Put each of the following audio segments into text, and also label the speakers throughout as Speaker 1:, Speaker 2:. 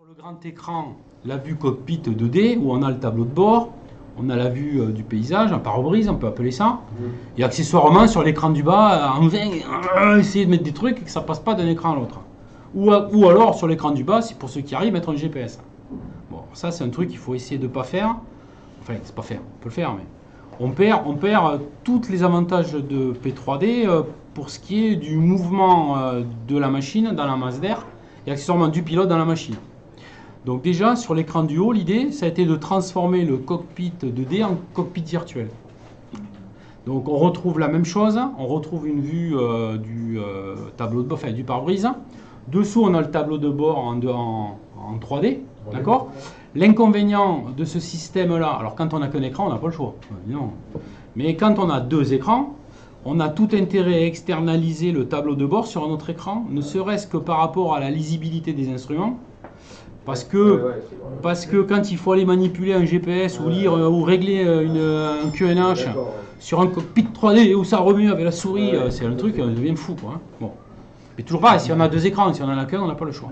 Speaker 1: Sur le grand écran, la vue cockpit 2D, où on a le tableau de bord, on a la vue du paysage, un pare-brise, on peut appeler ça. Et accessoirement, sur l'écran du bas, on vient essayer de mettre des trucs et que ça ne passe pas d'un écran à l'autre. Ou alors, sur l'écran du bas, c'est pour ceux qui arrivent, mettre un GPS. Bon, ça, c'est un truc qu'il faut essayer de ne pas faire. Enfin, c'est pas faire, on peut le faire, mais on perd tous les avantages de P3D pour ce qui est du mouvement de la machine dans la masse d'air et accessoirement du pilote dans la machine. Donc déjà, sur l'écran du haut, l'idée, ça a été de transformer le cockpit 2D en cockpit virtuel. Donc on retrouve la même chose, on retrouve une vue du tableau de bord, enfin du pare-brise. Dessous, on a le tableau de bord en 3D, d'accord ? L'inconvénient de ce système-là, alors quand on n'a qu'un écran, on n'a pas le choix, évidemment. Mais quand on a deux écrans, on a tout intérêt à externaliser le tableau de bord sur un autre écran, ne serait-ce que par rapport à la lisibilité des instruments. Parce que quand il faut aller manipuler un GPS ou lire ou régler un QNH sur un cockpit 3D où ça remue avec la souris, c'est un truc, on devient fou, quoi. Hein. Bon. Mais toujours pareil, si on a deux écrans, si on en a qu'un, on n'a pas le choix.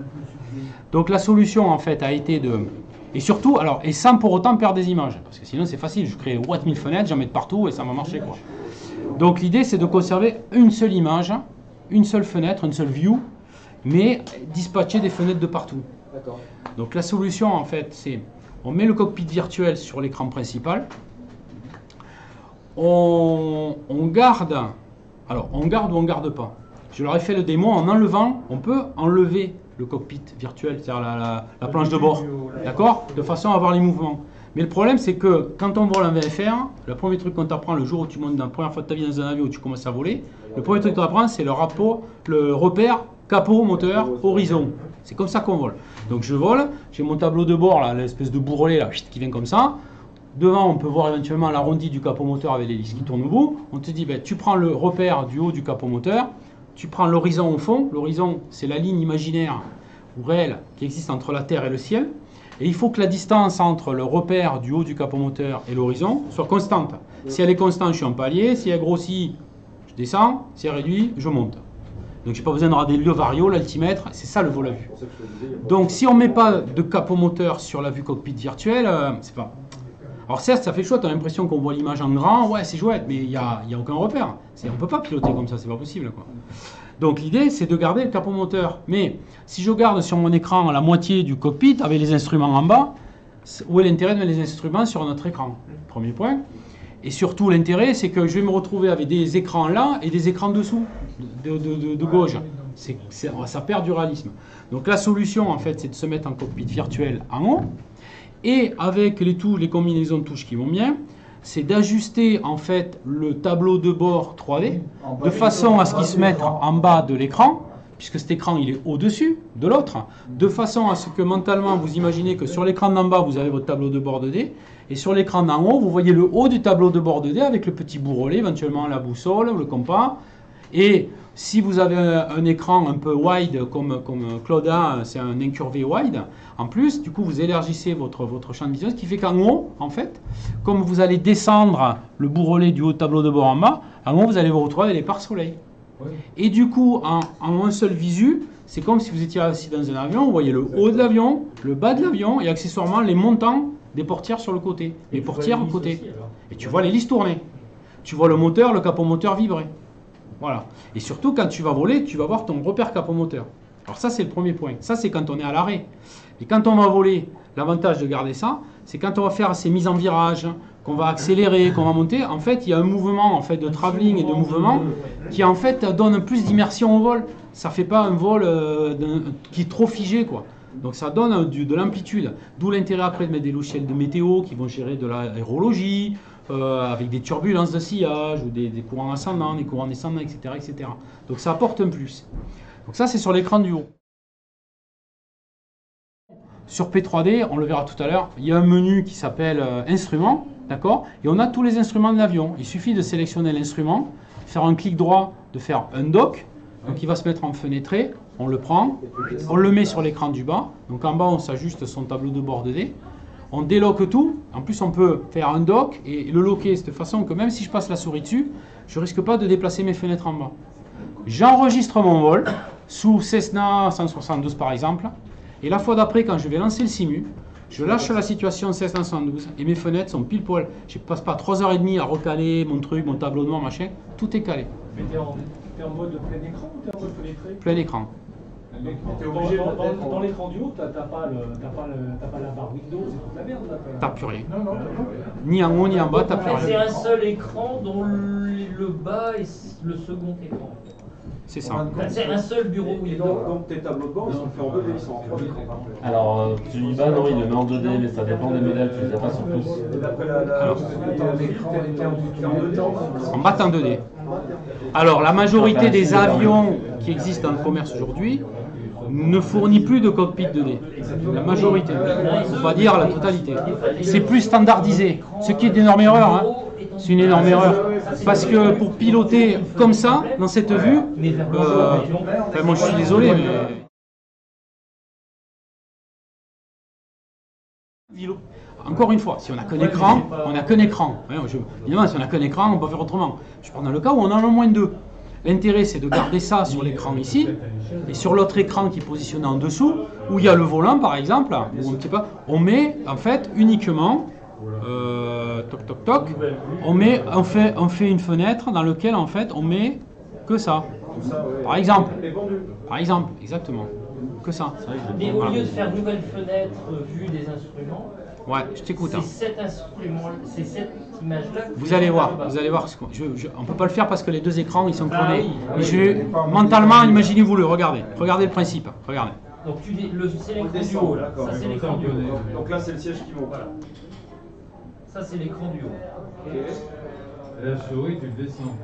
Speaker 1: Donc la solution en fait a été de... Et surtout, alors, et sans pour autant perdre des images. Parce que sinon c'est facile, je crée 1000 fenêtres, j'en mets de partout et ça va marcher, quoi. Donc l'idée c'est de conserver une seule image, une seule fenêtre, une seule view, mais dispatcher des fenêtres de partout. Donc la solution en fait c'est, on met le cockpit virtuel sur l'écran principal, on garde, alors on garde ou on garde pas. Je leur ai fait le démo en enlevant, on peut enlever le cockpit virtuel, c'est-à-dire la planche de bord, d'accord, de façon à avoir les mouvements. Mais le problème c'est que quand on vole en VFR, le premier truc qu'on t'apprend le jour où tu montes la première fois de ta vie dans un avion où tu commences à voler, le premier truc qu'on t'apprend c'est le repère capot, moteur, horizon. C'est comme ça qu'on vole. Donc je vole, j'ai mon tableau de bord, là, l'espèce de bourrelet là, qui vient comme ça. Devant, on peut voir éventuellement l'arrondi du capot moteur avec l'hélice qui tourne au bout. On te dit, ben, tu prends le repère du haut du capot moteur, tu prends l'horizon au fond. L'horizon, c'est la ligne imaginaire ou réelle qui existe entre la Terre et le ciel. Et il faut que la distance entre le repère du haut du capot moteur et l'horizon soit constante. Si elle est constante, je suis en palier. Si elle grossit, je descends. Si elle réduit, je monte. Donc j'ai pas besoin d'avoir des lieux vario, l'altimètre, c'est ça le vol à vue. Donc si on ne met pas de capot moteur sur la vue cockpit virtuelle, c'est pas... Alors certes, ça fait chouette, on a l'impression qu'on voit l'image en grand, ouais c'est chouette, mais il n'y a aucun repère. On ne peut pas piloter comme ça, c'est pas possible, quoi. Donc l'idée c'est de garder le capot moteur. Mais si je garde sur mon écran la moitié du cockpit avec les instruments en bas, où est l'intérêt de mettre les instruments sur notre écran? Premier point. Et surtout, l'intérêt, c'est que je vais me retrouver avec des écrans là et des écrans dessous, de gauche. Ça perd du réalisme. Donc la solution, en fait, c'est de se mettre en cockpit virtuel en haut. Et avec les combinaisons de touches qui vont bien, c'est d'ajuster, en fait, le tableau de bord 3D de façon à ce qu'il se mette en bas de l'écran, puisque cet écran, il est au-dessus de l'autre, de façon à ce que mentalement, vous imaginez que sur l'écran d'en bas, vous avez votre tableau de bord 2D, et sur l'écran d'en haut, vous voyez le haut du tableau de bord 2D avec le petit bourrelet, éventuellement la boussole, le compas. Et si vous avez un écran un peu wide, comme Claude, c'est un incurvé wide, en plus, du coup, vous élargissez votre champ de vision, ce qui fait qu'en haut, en fait, comme vous allez descendre le bourrelet du haut tableau de bord en bas, en haut, vous allez vous retrouver avec les pare-soleil. Oui. Et du coup, en un seul visu, c'est comme si vous étiez assis dans un avion, vous voyez le haut de l'avion, le bas de l'avion, et accessoirement les montants des portières sur le côté, les portières au côté. Aussi, et tu vois l'hélice tourner. Tu vois le moteur, le capot moteur vibrer. Voilà. Et surtout, quand tu vas voler, tu vas voir ton repère capot moteur. Alors ça, c'est le premier point. Ça, c'est quand on est à l'arrêt. Et quand on va voler, l'avantage de garder ça, c'est quand on va faire ces mises en virage, qu'on va accélérer, qu'on va monter, en fait, il y a un mouvement en fait, de travelling et de mouvement qui, en fait, donne plus d'immersion au vol. Ça ne fait pas un vol qui est trop figé, quoi. Donc ça donne de l'amplitude, d'où l'intérêt après de mettre des logiciels de météo qui vont gérer de l'aérologie, avec des turbulences de sillage, ou des courants ascendants, des courants descendants, etc., etc. Donc ça apporte un plus. Donc ça c'est sur l'écran du haut. Sur P3D, on le verra tout à l'heure, il y a un menu qui s'appelle Instruments, d'accord? Et on a tous les instruments de l'avion. Il suffit de sélectionner l'instrument, faire un clic droit, de faire un dock. Donc il va se mettre en fenêtré, on le prend, on le met sur l'écran du bas. Donc en bas, on s'ajuste son tableau de bord 2D. On déloque tout. En plus, on peut faire un dock et le locker de façon que même si je passe la souris dessus, je ne risque pas de déplacer mes fenêtres en bas. J'enregistre mon vol sous Cessna 172 par exemple. Et la fois d'après, quand je vais lancer le simu, je lâche la situation 16-112 et mes fenêtres sont pile poil. Je ne passe pas 3h30 à recaler mon truc, mon tableau de bord, machin. Tout est calé.
Speaker 2: Mais t'es en mode plein écran ou t'es en mode fenêtré?
Speaker 1: Plein écran.
Speaker 2: Dans l'écran du haut, t'as pas la barre Windows, c'est toute la merde là.
Speaker 1: T'as plus rien. Ni en haut ni en bas, t'as plus
Speaker 3: C'est
Speaker 1: rien.
Speaker 3: un seul écran dont le bas est le second écran.
Speaker 1: C'est ça.
Speaker 3: C'est un seul bureau Windows.
Speaker 4: Donc tes tableaux de bord, ils sont faits en 2D, ils sont en 3D.
Speaker 5: Alors, celui-là, non, il le met en 2D, mais ça dépend des modèles, tu les as pas sur tous.
Speaker 4: Et d'après
Speaker 1: En bas, t'es en 2D. Alors, la majorité des avions qui existent dans le commerce aujourd'hui ne fournit plus de cockpit 2D. La majorité. Il ne faut pas dire la totalité. C'est plus standardisé. Ce qui est une énorme erreur. Hein. C'est une énorme erreur. Parce que pour piloter comme ça, dans cette vue, enfin, moi je suis désolé, mais... Encore une fois, si on n'a qu'un écran, on n'a qu'un écran. Évidemment, si on n'a qu'un écran, on peut faire autrement. Je prends dans le cas où on en a au moins deux. L'intérêt, c'est de garder ça sur l'écran ici, et sur l'autre écran qui est positionné en dessous, où il y a le volant par exemple, où on met en fait uniquement, toc toc toc, on fait une fenêtre dans laquelle en fait on met que ça. Par exemple, exactement, que ça.
Speaker 3: Mais au lieu de faire nouvelle fenêtre vue des instruments,
Speaker 1: ouais, je t'écoute.
Speaker 3: c'est cet instrument, c'est cette image-là.
Speaker 1: Vous allez voir. On ne peut pas le faire parce que les deux écrans ils sont clonés. Mais mentalement, imaginez-vous-le. Regardez le principe. Regardez.
Speaker 3: Donc c'est l'écran du haut. Là. Ça c'est l'écran du haut.
Speaker 4: Donc là, c'est le siège qui monte.
Speaker 3: Voilà. Ça c'est l'écran du haut.
Speaker 2: Et la souris, tu le descends.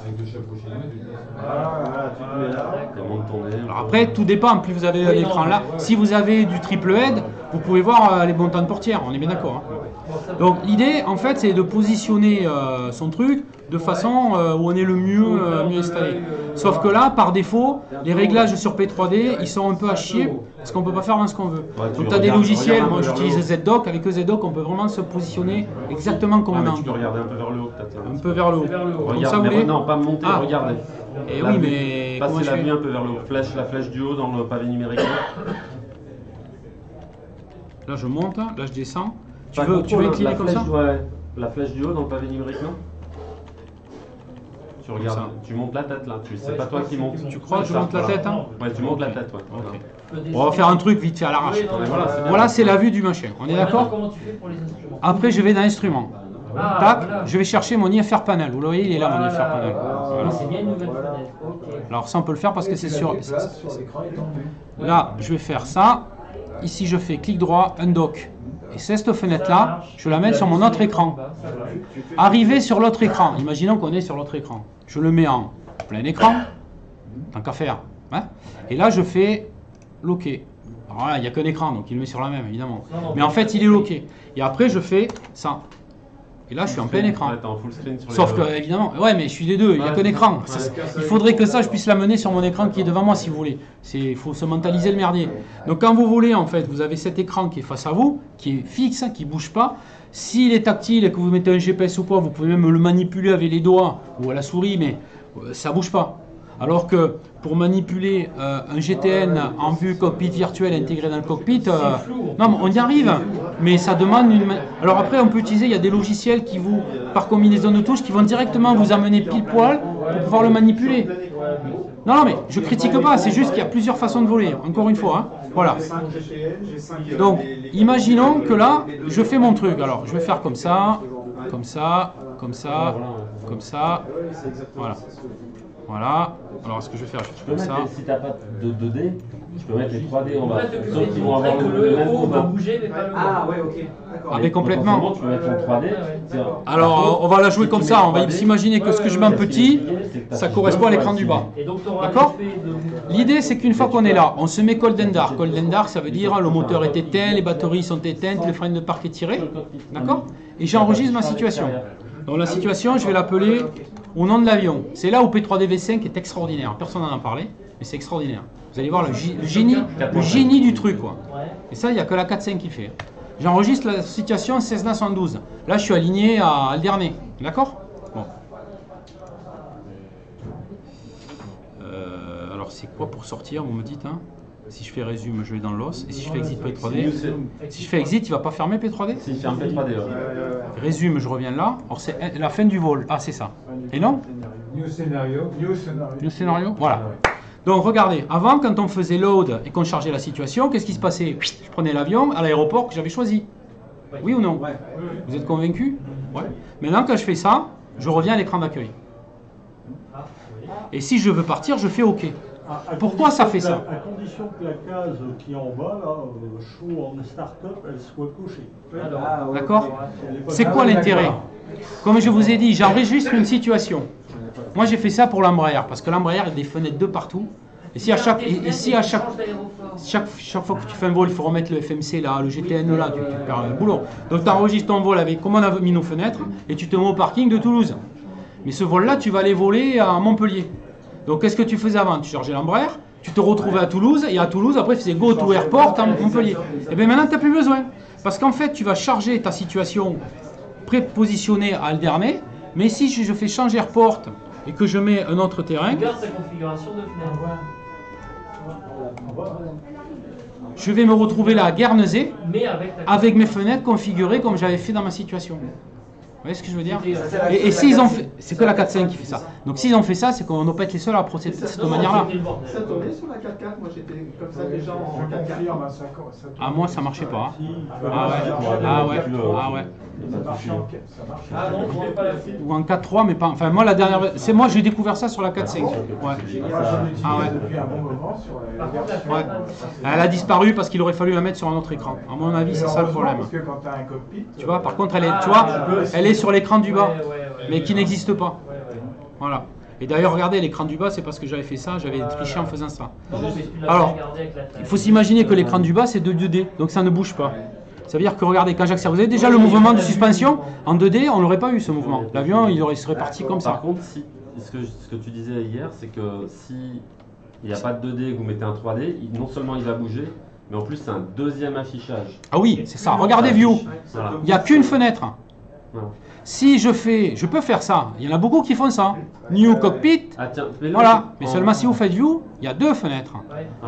Speaker 2: Avec le chapeau chinois, tu le descends.
Speaker 4: Voilà, tu le mets là.
Speaker 5: Comment tourner.
Speaker 1: Alors après, tout dépend. Plus vous avez un écran là, si vous avez du triple head, vous pouvez voir les montants de portière. On est bien d'accord. Hein. Donc l'idée, en fait, c'est de positionner son truc de façon où on est le mieux installé. Sauf que là, par défaut, les réglages sur P3D, ils sont un peu à chier parce qu'on ne peut pas faire ce qu'on veut.
Speaker 5: Ouais,
Speaker 1: donc tu as des logiciels, moi j'utilise ZDoc, avec ZDoc on peut vraiment se positionner exactement comme on a
Speaker 5: Tu
Speaker 1: envie.
Speaker 5: peux regarder un peu vers le haut peut-être.
Speaker 1: Un peu vers le haut. Comme
Speaker 5: Regarde,
Speaker 1: ça, vous
Speaker 5: mais
Speaker 1: voulez
Speaker 5: non, pas monter, regarder.
Speaker 1: Et
Speaker 5: La
Speaker 1: oui,
Speaker 5: vue.
Speaker 1: mais comment
Speaker 5: Passer
Speaker 1: je
Speaker 5: la
Speaker 1: fais
Speaker 5: vue un peu vers le haut. La flèche du haut dans le pavé numérique.
Speaker 1: Là je monte, là je descends. Tu
Speaker 5: Pas
Speaker 1: veux
Speaker 5: contrôle,
Speaker 1: incliner
Speaker 5: la
Speaker 1: comme
Speaker 5: flèche,
Speaker 1: ça
Speaker 5: ouais. La flèche du haut dans le pavé numérique, non? Tu regardes,
Speaker 1: ça.
Speaker 5: tu montes la tête là, c'est pas toi qui montes.
Speaker 1: Tu crois que je monte la tête hein?
Speaker 5: Ouais, tu montes la tête, ouais.
Speaker 1: Ok. On va faire un truc vite fait à l'arrache. Voilà, c'est la vue du machin. On est d'accord?
Speaker 3: Comment tu fais pour les instruments?
Speaker 1: Après, je vais dans l'instrument.
Speaker 3: Ah,
Speaker 1: Tac,
Speaker 3: voilà.
Speaker 1: je vais chercher mon IFR panel. Vous le voyez, il est là mon IFR panel. Voilà.
Speaker 3: C'est bien une nouvelle fenêtre. Ok.
Speaker 1: Alors ça, on peut le faire parce que c'est sur. Là, je vais faire ça. Ici, je fais clic droit, undock. Et cette fenêtre-là, je la mets sur mon autre écran. Arrivé sur l'autre écran, imaginons qu'on est sur l'autre écran. Je le mets en plein écran, tant qu'à faire. Hein. Et là, je fais loquer. Alors là, il n'y a qu'un écran, donc il le met sur la même, évidemment. Mais en fait, il est loqué. Et après, je fais ça. Et là, je suis en plein écran.
Speaker 5: Ouais, t'es en full screen sur les
Speaker 1: Sauf que, évidemment, ouais, mais je suis les deux, il n'y a qu'un écran. Il faudrait que ça, je puisse l'amener sur mon écran qui est devant moi, si vous voulez. Il faut se mentaliser le merdier. Donc, quand vous voulez, en fait, vous avez cet écran qui est face à vous, qui est fixe, qui ne bouge pas. S'il est tactile et que vous mettez un GPS ou quoi, vous pouvez même le manipuler avec les doigts ou à la souris, mais ça ne bouge pas. Alors que pour manipuler un GTN en vue cockpit virtuel intégré dans le cockpit, non, mais on y arrive, mais ça demande une... Alors après, on peut utiliser, il y a des logiciels qui vous, par combinaison de touches, qui vont directement vous amener pile poil pour pouvoir le manipuler. Non, non, mais je critique pas, c'est juste qu'il y a plusieurs façons de voler, encore une fois. Hein. Voilà. Donc, imaginons que là, je fais mon truc. Alors, je vais faire comme ça, comme ça, comme ça, comme ça. Voilà. Voilà. Alors, ce que je vais faire, je fais comme ça.
Speaker 5: Si t'as pas de 2D, tu peux mettre les 3D en
Speaker 3: En
Speaker 5: bas.
Speaker 3: fait, le
Speaker 5: Sauf
Speaker 3: but,
Speaker 5: qu'ils vont avoir
Speaker 3: que
Speaker 5: le
Speaker 3: le
Speaker 5: même
Speaker 3: haut va
Speaker 5: combat.
Speaker 3: bouger, mais pas le
Speaker 4: Ah
Speaker 3: haut.
Speaker 4: ouais, ok, d'accord.
Speaker 1: Ah, mais complètement.
Speaker 5: Potentiellement, tu peux mettre en 3D. c'est-à-dire,
Speaker 1: Alors, on va la jouer comme ça. On va s'imaginer que ce que je mets en petit, ça correspond à l'écran du bas.
Speaker 3: Et donc, tu auras
Speaker 1: D'accord.
Speaker 3: l'effet de...
Speaker 1: L'idée, c'est qu'une fois qu'on est là, on se met Golden Dark. Golden Dark, ça veut dire le moteur est éteint, les batteries sont éteintes, le frein de parc est tiré. D'accord. Et j'enregistre ma situation. Donc la situation, je vais l'appeler au nom de l'avion. C'est là où P3D V5 est extraordinaire. Personne n'en a parlé, mais c'est extraordinaire. Vous allez voir le génie du truc, quoi.
Speaker 3: Ouais.
Speaker 1: Et ça, il n'y a que la 4.5 qui fait. J'enregistre la situation 16.912. Là, je suis aligné à Alderney. D'accord. Bon. Alors, c'est quoi pour sortir, vous me dites hein. Si je fais résume, je vais dans l'os. Et si je fais exit
Speaker 5: Mieux,
Speaker 1: P3D,
Speaker 5: c'est-
Speaker 1: si je fais exit, il va pas fermer P3D?
Speaker 5: Si, ferme P3D. Ouais.
Speaker 1: Résume, je reviens là. Alors c'est la fin du vol. Ah, c'est ça. Et non?
Speaker 2: New scénario.
Speaker 1: Le scénario? Voilà. Donc regardez, avant quand on faisait load et qu'on chargeait la situation, qu'est-ce qui se passait? Je prenais l'avion à l'aéroport que j'avais choisi. Oui ou non? Vous êtes convaincu? Ouais. Maintenant quand je fais ça, je reviens à l'écran d'accueil. Et si je veux partir, je fais OK. Pourquoi ça fait ça?
Speaker 6: À condition que la case qui est en bas, là, show en start-up, elle soit cochée.
Speaker 1: D'accord? C'est quoi l'intérêt? Comme je vous ai dit, j'enregistre une situation. Moi j'ai fait ça pour l'Embraer, parce que l'Embraer a des fenêtres de partout. Et si à chaque fois que tu fais un vol, il faut remettre le FMC là, le GTN là, tu perds le boulot. Donc tu enregistres ton vol avec comment on a mis nos fenêtres et tu te mets au parking de Toulouse. Mais ce vol-là, tu vas aller voler à Montpellier. Donc qu'est-ce que tu faisais avant? Tu chargeais l'Embraer, tu te retrouvais à Toulouse, et à Toulouse, après tu faisais go to airport à Montpellier. Et bien maintenant, tu n'as plus besoin. Parce qu'en fait, tu vas charger ta situation prépositionnée à Alderney, mais si je fais changer airport et que je mets un autre terrain,
Speaker 3: Regarde sa configuration de fenêtre.
Speaker 1: je vais me retrouver là à Guernesey
Speaker 3: Mais avec ta
Speaker 1: avec mes fenêtres configurées comme j'avais fait dans ma situation. Vous voyez ce que je veux dire? Et s'ils ont fait, c'est que la 4.5 qui fait ça. Donc s'ils ont fait ça, c'est qu'on ne doit pas être les seuls à procéder de cette manière-là.
Speaker 4: Ça tournait sur la 4x4, moi j'étais comme ça déjà en 4x4.
Speaker 1: Ah moi ça marchait pas. Hein.
Speaker 5: Ah ouais.
Speaker 2: Ah non, je n'ai pas la fille.
Speaker 1: Ou en 4.3 mais pas. Enfin moi la dernière, c'est moi j'ai découvert ça sur la 4.5. Ouais. Ah ouais.
Speaker 2: Depuis un bon moment sur la
Speaker 3: Par contre, la
Speaker 1: Ouais.
Speaker 3: fenêtre,
Speaker 1: Elle a disparu parce qu'il aurait fallu la mettre sur un autre écran. À mon avis c'est ça le problème.
Speaker 2: Parce que quand tu as un cockpit,
Speaker 1: Tu vois, par contre elle est, tu vois, elle est sur l'écran du bas, mais qui n'existe pas.
Speaker 3: Ouais.
Speaker 1: Voilà. Et d'ailleurs regardez l'écran du bas, c'est parce que j'avais fait ça, j'avais triché en faisant ça.
Speaker 3: Non, mais tu l'as
Speaker 1: Alors,
Speaker 3: regardé avec la
Speaker 1: il faut s'imaginer que l'écran du bas c'est de 2D, donc ça ne bouge pas. Ça veut dire que regardez, quand j'accélère, vous avez déjà le mouvement de suspension, en 2D on n'aurait pas eu ce mouvement. L'avion il serait parti comme
Speaker 5: Par
Speaker 1: ça.
Speaker 5: contre, ce que tu disais hier, c'est que si il n'y a pas de 2D et que vous mettez un 3D, non seulement il va bouger, mais en plus c'est un deuxième affichage.
Speaker 1: Ah oui, c'est ça, regardez View,
Speaker 5: Voilà.
Speaker 1: il n'y a qu'une fenêtre.
Speaker 5: Voilà.
Speaker 1: Si je peux faire ça, il y en a beaucoup qui font ça. New Cockpit,
Speaker 5: Ah tiens, fais-le
Speaker 1: voilà, mais
Speaker 5: en-
Speaker 1: seulement si vous faites View, il y a deux fenêtres.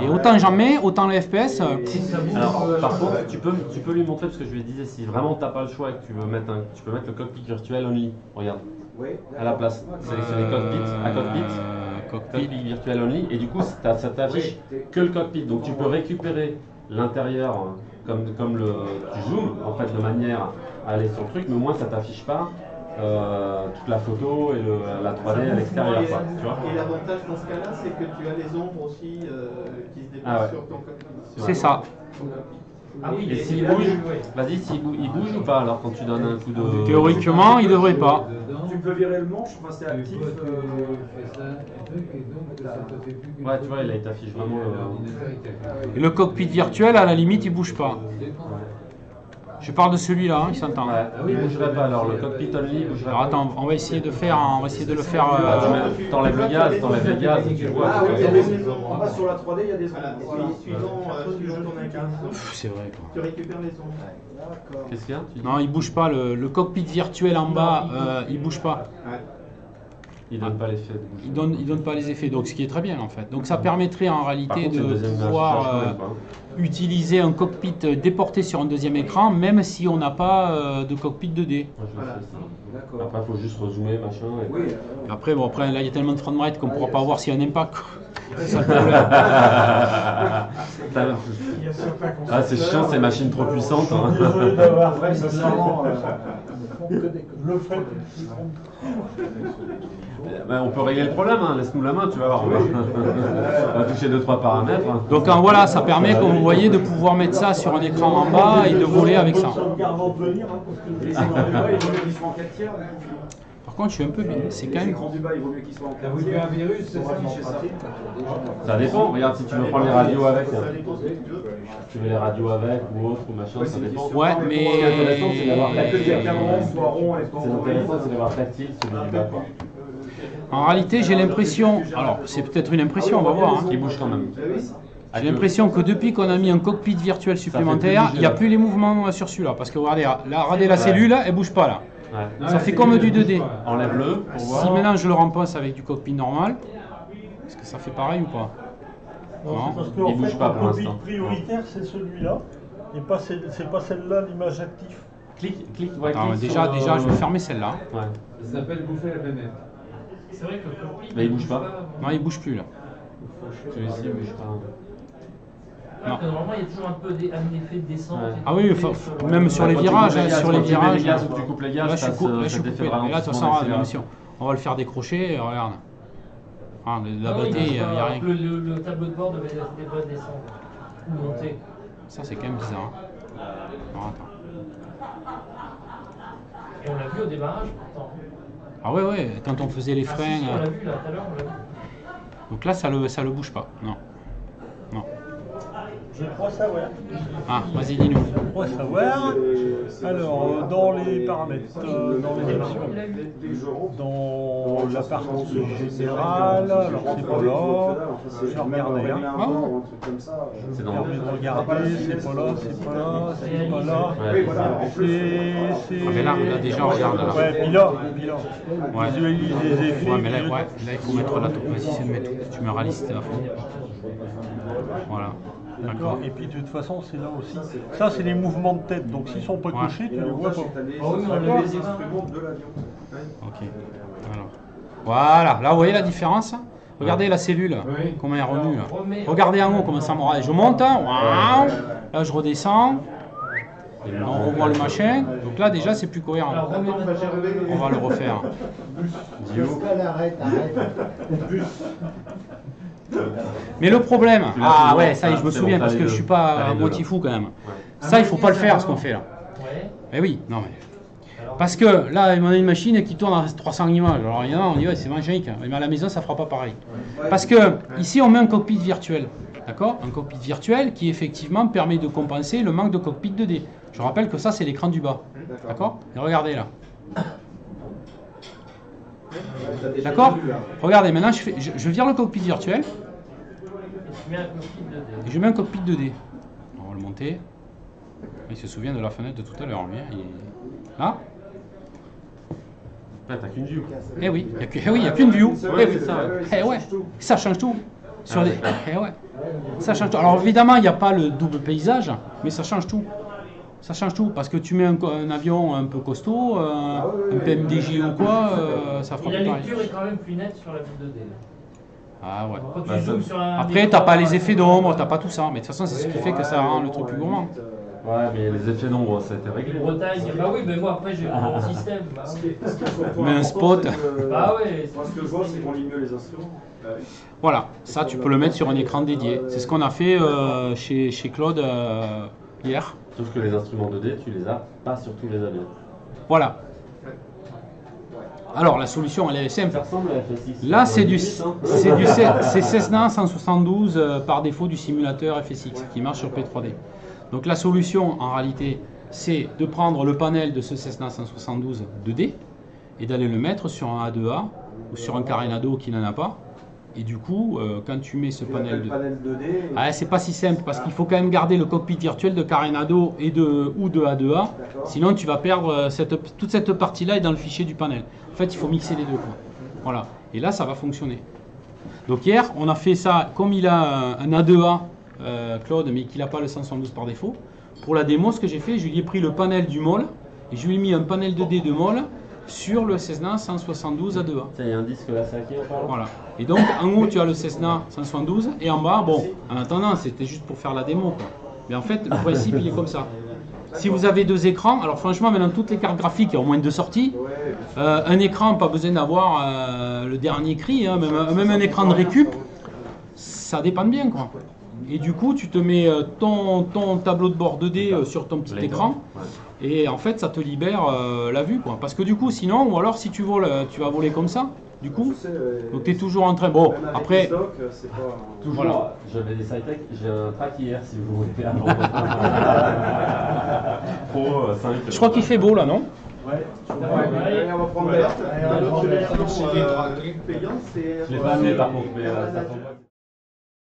Speaker 1: Et autant j'en mets, autant le FPS.
Speaker 5: Alors, par contre, tu peux lui montrer, parce que je lui disais, si vraiment t'as pas le choix et que tu veux mettre tu peux mettre le cockpit virtuel only. Regarde,
Speaker 4: Oui,
Speaker 5: à la place. Sélectionner cockpit, à cockpit virtuel only, et du coup, ça t'affiche que le cockpit. Donc tu peux récupérer l'intérieur comme tu zoomes, en fait, de manière à aller sur le truc, mais au moins ça t'affiche pas toute la photo et la 3D à l'extérieur, quoi, tu vois.
Speaker 7: Et l'avantage dans ce cas-là, c'est que tu as les ombres aussi qui se déplacent
Speaker 5: Ah ouais.
Speaker 7: sur ton cockpit.
Speaker 1: C'est ça.
Speaker 3: Ah oui,
Speaker 5: Et s'il bouge, vas-y, il bouge ou pas alors quand tu donnes un coup de...
Speaker 1: Théoriquement, il devrait pas.
Speaker 4: tu peux virer le manche, enfin c'est actif.
Speaker 5: Ouais, tu vois, il t'affiche vraiment le...
Speaker 1: Et le cockpit virtuel, à la limite, il bouge pas. Je parle de celui-là, hein, il s'entend.
Speaker 5: Ouais, il bougerait pas alors, le cockpit only, il bougerait
Speaker 1: Alors
Speaker 5: pas.
Speaker 1: attends, on va essayer de le faire
Speaker 5: T'enlèves le gaz, et tu vois.
Speaker 4: Ah oui, il y a des ondes. En bas sur la 3D, il y a des
Speaker 7: Voilà,
Speaker 4: ondes.
Speaker 7: et puis suivant ton inclinaison,
Speaker 1: C'est vrai quoi.
Speaker 7: tu récupères les ondes.
Speaker 4: D'accord.
Speaker 5: Qu'est-ce qu'il y a tu dis
Speaker 1: Non, il bouge pas. Le cockpit virtuel en bas, il bouge pas.
Speaker 5: Il donne pas l'effet de bouger.
Speaker 1: Il donne pas les effets, donc ce qui est très bien en fait. Donc ça permettrait en
Speaker 5: Par
Speaker 1: réalité
Speaker 5: contre, c'est le
Speaker 1: de
Speaker 5: deuxième
Speaker 1: pouvoir
Speaker 5: affichage quand même, quoi.
Speaker 1: utiliser un cockpit déporté sur un deuxième écran, même si on n'a pas de cockpit 2D.
Speaker 5: Moi, je le
Speaker 7: Voilà.
Speaker 5: fais ça.
Speaker 4: D'accord.
Speaker 5: Après, il faut juste rezoomer, machin. Et...
Speaker 4: Oui.
Speaker 1: Après, bon, après là il y a tellement de framerate qu'on ne pourra pas voir s'il y a un impact. C'est ça le problème.
Speaker 2: il y a certains
Speaker 5: Ah, c'est chiant, ces machines trop puissantes. Hein.
Speaker 6: Désolé d'avoir
Speaker 4: Après, ça
Speaker 6: fait
Speaker 4: sent.
Speaker 6: le fait.
Speaker 5: Ben, on peut régler le problème, hein. Laisse-nous la main, tu vas voir. On va toucher 2-3 paramètres. Hein.
Speaker 1: Donc voilà, ça permet, comme vous voyez, de pouvoir mettre ça sur un écran en bas et de voler avec ça.
Speaker 6: Sauvegarde en devenir, hein, parce que
Speaker 4: Et les écrans du bas, il vaut mieux qu'ils soient en 4 tiers.
Speaker 1: Par contre, je suis un peu bien. C'est quand
Speaker 4: Les
Speaker 1: même.
Speaker 4: écrans du bas, il vaut mieux qu'ils soient en 4
Speaker 2: T'as voulu un
Speaker 4: tiers.
Speaker 2: virus, c'est
Speaker 4: Pour
Speaker 2: ça
Speaker 4: afficher ça.
Speaker 5: Ça dépend, regarde si tu veux prendre les radios avec.
Speaker 7: Ça dépend ce que tu veux.
Speaker 5: Tu veux les radios avec ou autre ou machin,
Speaker 4: Ouais,
Speaker 5: ça
Speaker 4: c'est une
Speaker 5: dépend.
Speaker 4: question.
Speaker 1: Ouais,
Speaker 5: Ce qui est intéressant, c'est d'avoir
Speaker 1: mais.
Speaker 4: Que quelqu'un rond soit rond et pas
Speaker 5: C'est intéressant, c'est d'avoir tactile celui du bas, quoi.
Speaker 1: En réalité, j'ai l'impression. Alors, c'est peut-être une impression, on va voir. hein.
Speaker 5: Qui bouge quand même.
Speaker 1: J'ai l'impression que depuis qu'on a mis un cockpit virtuel supplémentaire, il n'y a plus les mouvements sur celui-là. Parce que regardez, regardez la cellule, elle bouge pas là.
Speaker 5: Ouais.
Speaker 1: Ça fait comme du 2D.
Speaker 5: Enlève-le pour
Speaker 1: Si
Speaker 5: voir.
Speaker 1: maintenant je le remplace avec du cockpit normal, est-ce que ça fait pareil ou pas? Non.
Speaker 6: Parce
Speaker 5: Il
Speaker 6: qu'en
Speaker 5: bouge
Speaker 6: fait,
Speaker 5: pas
Speaker 6: le
Speaker 5: pour
Speaker 6: cockpit
Speaker 5: l'instant.
Speaker 6: prioritaire, c'est celui-là. Et pas c'est pas celle-là l'image active.
Speaker 5: Clique, ouais,
Speaker 1: Attends,
Speaker 5: clique
Speaker 1: déjà,
Speaker 5: sur le-
Speaker 1: déjà, je vais fermer celle-là.
Speaker 5: Ouais.
Speaker 3: Ça s'appelle bouffer la planète. C'est vrai que le cockpit.
Speaker 5: Mais il bouge pas.
Speaker 1: Non, il bouge plus là.
Speaker 5: Celui-ci, il bouge pas.
Speaker 3: Alors que normalement, il y a toujours un peu un effet de descente.
Speaker 5: Ouais.
Speaker 1: Ah oui, même sur les
Speaker 5: Quand tu
Speaker 1: virages,
Speaker 5: coupes les gaz,
Speaker 1: sur les
Speaker 5: quand tu mets
Speaker 1: virages.
Speaker 5: les gaz ou que tu coupes les gaz,
Speaker 1: Là, je suis
Speaker 5: t'as
Speaker 1: coupé.
Speaker 5: ce-
Speaker 1: Là, je suis
Speaker 5: cet effet
Speaker 1: coupé.
Speaker 5: de
Speaker 1: Et là, de toute
Speaker 5: ralentissement,
Speaker 1: façon,
Speaker 5: d'accélération.
Speaker 1: on va le faire décrocher. Regarde. Ah, la
Speaker 3: Ah oui,
Speaker 1: batterie, il n'y a rien.
Speaker 3: le tableau de bord devait descendre ou monter.
Speaker 1: Ça, c'est quand même bizarre. Non, attends.
Speaker 3: Et on l'a vu au démarrage pourtant.
Speaker 1: Ah ouais, ouais, quand on faisait les
Speaker 3: Ah,
Speaker 1: freins.
Speaker 3: si, on l'a vu là, tout à l'heure, on l'a vu.
Speaker 1: Donc là, ça le bouge pas. Non. Non.
Speaker 6: Je crois savoir.
Speaker 1: Ah, vas-y, dis-nous.
Speaker 6: Je crois savoir. Alors, dans les paramètres, dans les options, dans la partie générale, alors c'est pas là, je vais regarder. Hein.
Speaker 5: C'est
Speaker 6: Je
Speaker 5: dans
Speaker 6: permets de regarder, c'est pas là, c'est pas là, c'est pas là.
Speaker 5: Ouais.
Speaker 6: C'est.
Speaker 1: Ah, mais là, déjà, regarde là.
Speaker 6: Ouais, puis là.
Speaker 1: Ouais.
Speaker 6: Visualise les effets.
Speaker 1: Ouais, mais là, ouais, là, il faut mettre la top. Vas-y, c'est de mettre tout. Tu me réalises à fond. Voilà. D'accord.
Speaker 6: Et puis de toute façon, c'est là aussi. Ça, c'est les mouvements de tête. Donc s'ils sont pas
Speaker 1: Ouais.
Speaker 6: touchés, tu les vois pas.
Speaker 3: Ah oui, on l'a vu les instruments
Speaker 4: de l'avion.
Speaker 1: Ok. Alors. Voilà. Là, vous voyez la différence? Regardez la cellule. Comment elle est revenue là. Regardez en haut comment ça me. Je monte. Hein. Waouh. Là, je redescends. On revoit le machin. Donc là, déjà, c'est plus cohérent.
Speaker 3: Alors, remets
Speaker 1: On va le refaire. Mais le problème, ah ouais, ça y est, je me souviens parce que je suis pas à moitié fou quand même. Ça, il faut pas le faire ce qu'on fait là.
Speaker 3: Ouais.
Speaker 1: Eh oui, non mais. Parce que là, on a une machine qui tourne à 300 images. Alors il y en a, on dit ouais, c'est magique. Mais à la maison, ça fera pas pareil. Parce que ici, on met un cockpit virtuel. D'accord? Un cockpit virtuel qui effectivement permet de compenser le manque de cockpit 2D. Je rappelle que ça, c'est l'écran du bas. D'accord? Et regardez là. D'accord? Regardez, maintenant je vire le cockpit virtuel
Speaker 3: Tu mets un cockpit de
Speaker 1: et je mets un cockpit 2D. On va le monter. Il se souvient de la fenêtre de tout à l'heure, lui. Hein. Là?
Speaker 5: Ouais, t'as qu'une vue.
Speaker 1: Eh oui, il n'y a qu'une view.
Speaker 5: Ouais, c'est ça, ouais.
Speaker 1: Eh ouais, ça change tout. Sur des... Eh ouais, ça change tout. Alors évidemment, il n'y a pas le double paysage, mais ça change tout. Ça change tout, parce que tu mets un avion un peu costaud, un PMDG ou quoi, ça fera
Speaker 3: Et la
Speaker 1: plus pareil.
Speaker 3: lecture est quand même plus nette sur la vue 2D.
Speaker 1: Ah ouais.
Speaker 3: Quand tu zoomes sur un
Speaker 1: Après, t'as pas les effets d'ombre, t'as pas tout ça, mais de toute façon, c'est ce qui fait que ça rend le truc plus gourmand.
Speaker 5: Ouais, mais les effets d'ombre, ça a été
Speaker 3: Et
Speaker 5: réglé.
Speaker 3: Bretagne, bah oui, mais moi après j'ai mon système. Bah, oui.
Speaker 1: Mais un spot.
Speaker 3: Bah ouais.
Speaker 4: Moi, ce que je vois, c'est qu'on lit mieux les instruments.
Speaker 1: Voilà, ça tu peux le mettre sur un écran dédié. C'est ce qu'on a fait chez Claude hier.
Speaker 5: Sauf que les instruments 2D, tu les as pas sur tous les avions.
Speaker 1: Voilà. Alors la solution, elle est simple.
Speaker 5: Ça ressemble à FSX.
Speaker 1: Là, c'est du
Speaker 5: hein.
Speaker 1: Cessna 172 par défaut du simulateur FSX qui marche sur P3D. Donc la solution, en réalité, c'est de prendre le panel de ce Cessna 172 2D et d'aller le mettre sur un A2A ou sur un Carenado qui n'en a pas. Et du coup, quand tu mets ce panel de...
Speaker 4: panel 2D.
Speaker 1: Ah, c'est pas si simple parce qu'il faut quand même garder le cockpit virtuel de Carenado ou de A2A. Sinon, tu vas perdre toute cette partie-là est dans le fichier du panel. En fait, il faut mixer les deux. Quoi. Voilà. Et là, ça va fonctionner. Donc hier, on a fait ça comme il a un A2A, Claude, mais qu'il n'a pas le 172 par défaut. Pour la démo, ce que j'ai fait, je lui ai pris le panel du MOL et je lui ai mis un panel 2D de MOL sur le Cessna 172 A2A.
Speaker 5: Il y a un disque là, c'est à qui on parle?
Speaker 1: Voilà. Et donc, en haut, tu as le Cessna 172 et en bas, bon, en attendant, c'était juste pour faire la démo. Quoi. Mais en fait, le principe, il est comme ça. Si vous avez deux écrans, alors franchement, maintenant, toutes les cartes graphiques, il y a au moins deux sorties. Un écran, pas besoin d'avoir le dernier cri, hein, même un écran de récup, ça dépanne bien, quoi. Et du coup, tu te mets ton tableau de bord 2D sur ton petit écran. Et en fait, ça te libère la vue, quoi. Parce que du coup, sinon, ou alors si tu voles, tu vas voler comme ça, du coup. Donc tu es toujours en train. Bon, après.
Speaker 5: Toujours,
Speaker 1: voilà.
Speaker 5: J'avais des side-tech, j'ai un track hier si vous voulez faire. Pro 5.
Speaker 1: Je crois qu'il fait beau là, non?
Speaker 4: Ouais. On va prendre l'air.
Speaker 5: Je l'ai pas amené par contre, mais ça tombe.